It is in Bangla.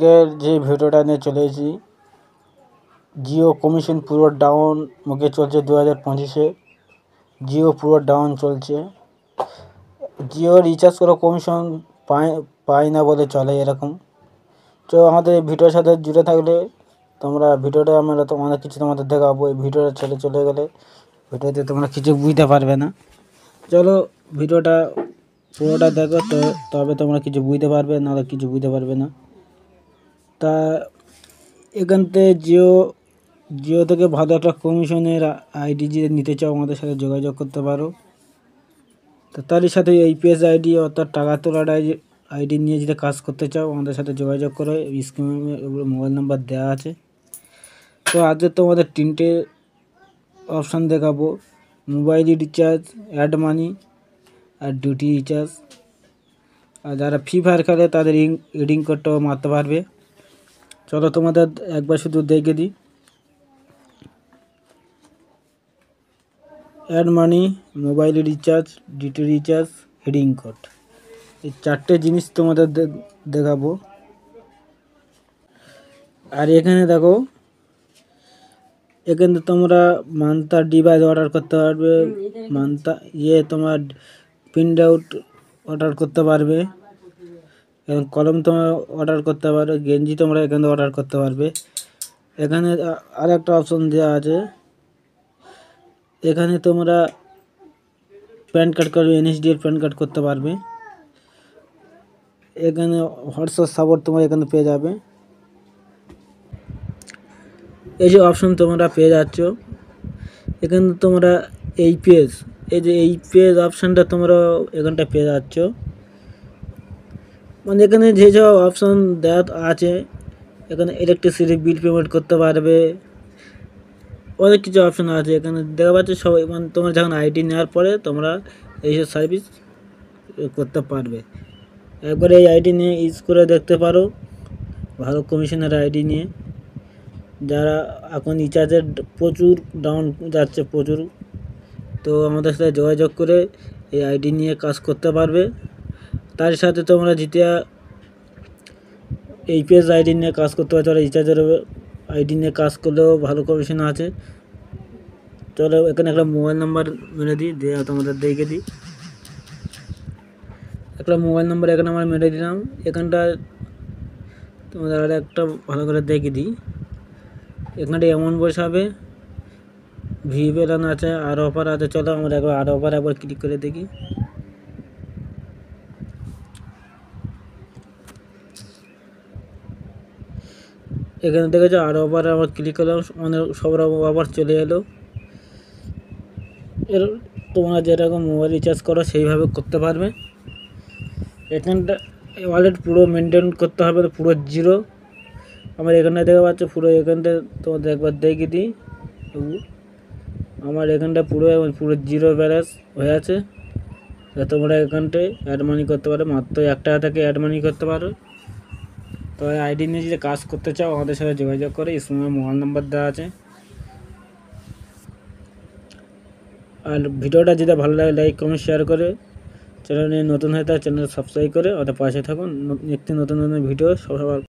আজকের যে ভিডিওটা নিয়ে চলে এসেছি, জিও কমিশন পুরো ডাউন মুখে চলছে 2025-এ। জিও পুরো ডাউন চলছে। জিও রিচার্জ করে কমিশন পায় না বলে চলে এরকম। তো আমাদের এই ভিডিওর সাথে জুড়ে থাকলে তোমরা ভিডিওটা আমরা অনেক কিছু তোমাদের দেখাবো। এই ভিডিওটা চলে গেলে ভিডিওতে তোমরা কিছু বুঝতে পারবে না। চলো ভিডিওটা পুরোটা দেখো, তো তবে তোমরা কিছু বুঝতে পারবে, নাহলে কিছু বুঝতে পারবে না। তা এখান থেকে জিও থেকে ভালো একটা কমিশনের আইডি যে নিতে চাও আমাদের সাথে যোগাযোগ করতে পারো। তো তারই সাথে এইপিএস আইডি অর্থাৎ টাকা তোলার আইডি নিয়ে যদি কাজ করতে চাও আমাদের সাথে যোগাযোগ করো। স্ক্রিনে মোবাইল নাম্বার দেওয়া আছে। তো আজকে তোমাদের 3টে অপশান দেখাবো: মোবাইল রিচার্জ, অ্যাড মানি আর ডিউটি রিচার্জ। আর যারা ফ্রি ফায়ার খেলে তাদের রিডিং কোডটাও মারতে পারবে। চলো তোমাদের একবার শুধু দেখে দিই। Add money, mobile recharge, DT recharge, reading code, এই 4টে জিনিস তোমাদের দেখাবো। আর এখানে দেখো, এখানে তোমরা মান্থা ডিভাইস অর্ডার করতে পারবে, মান্থা তোমার প্রিন্ট আউট অর্ডার করতে পারবে, এবং কলম তোমরা অর্ডার করতে পারবে, গেঞ্জি তোমরা এখানে অর্ডার করতে পারবে। এখানে আর একটা অপশন দেওয়া আছে, এখানে তোমরা প্যান কার্ড করবে, এনএসডি এর প্যান কার্ড করতে পারবে। এখানে হোয়াটসঅ্যাপ সাপোর্ট তোমরা এখানে পেয়ে যাবে। এই যে অপশন তোমরা পেয়ে যাচ্ছ, এখানে তোমরা এই যে এইপিএস অপশানটা তোমরা এখানটা পেয়ে যাচ্ছ। মানে এখানে যে সব অপশন দেওয়া আছে, এখানে ইলেকট্রিসিটি বিল পেমেন্ট করতে পারবে, অনেক কিছু অপশন আছে এখানে দেখা পাচ্ছে। সবাই মানে তোমরা যখন আইডি নেওয়ার পরে তোমরা এইসব সার্ভিস করতে পারবে। একবার এই আইডি নিয়ে ইউজ করে দেখতে পারো, ভালো কমিশনের আইডি নিয়ে। যারা এখন রিচার্জের প্রচুর ডাউন যাচ্ছে, প্রচুর, তো আমাদের সাথে যোগাযোগ করে এই আইডি নিয়ে কাজ করতে পারবে। তার সাথে তোমরা যেটা এইপিএস আইডি নিয়ে কাজ করতে পারছো, রিচার্জের আইডি নিয়ে কাজ করলেও ভালো কমিশন আছে। চলো এখানে একটা মোবাইল নাম্বার মেরে দিই, দিয়ে তোমাদের দেখে দিই। একটা মোবাইল নাম্বার এখানে আমরা মেরে দিলাম। এখানটা তোমাদের আর একটা ভালো করে দেখে দিই। এখানটা এমন বসাবে, ভি বেলান আছে, আর অফার আছে। চলো আমরা একবার আর অফার একবার ক্লিক করে দেখি। এখানে দেখেছো আর অফার আবার ক্লিক করলাম, অনেক সব অফার চলে এলো। এর তোমরা যেরকম মোবাইল রিচার্জ করো সেইভাবে করতে পারবে। এখানটা ওয়ালেট পুরো মেনটেন করতে হবে, পুরো জিরো। আমার এখানটা দেখা পাচ্ছে পুরো, এখানটা তোমাদের একবার দেখে দিই। আমার এখানটা পুরো জিরো ব্যালেন্স হয়ে আছে। তোমরা এখানটায় অ্যাড মানি করতে পারো, মাত্র 1 টাকা থেকে অ্যাড মানি করতে পারো। তো আইডি নিয়ে যদি কাজ করতে চাও আমাদের সাথে যোগাযোগ করে, স্ক্রিনে মোবাইল নাম্বার দেওয়া আছে। আর ভিডিওটা যদি ভালো লাগে লাইক কমেন্ট শেয়ার করে, চ্যানেলে নতুন হয়ে থাকে চ্যানেল সাবস্ক্রাইব করে ওদের পাশে থাকুন। নিত্য নতুন ভিডিও সবার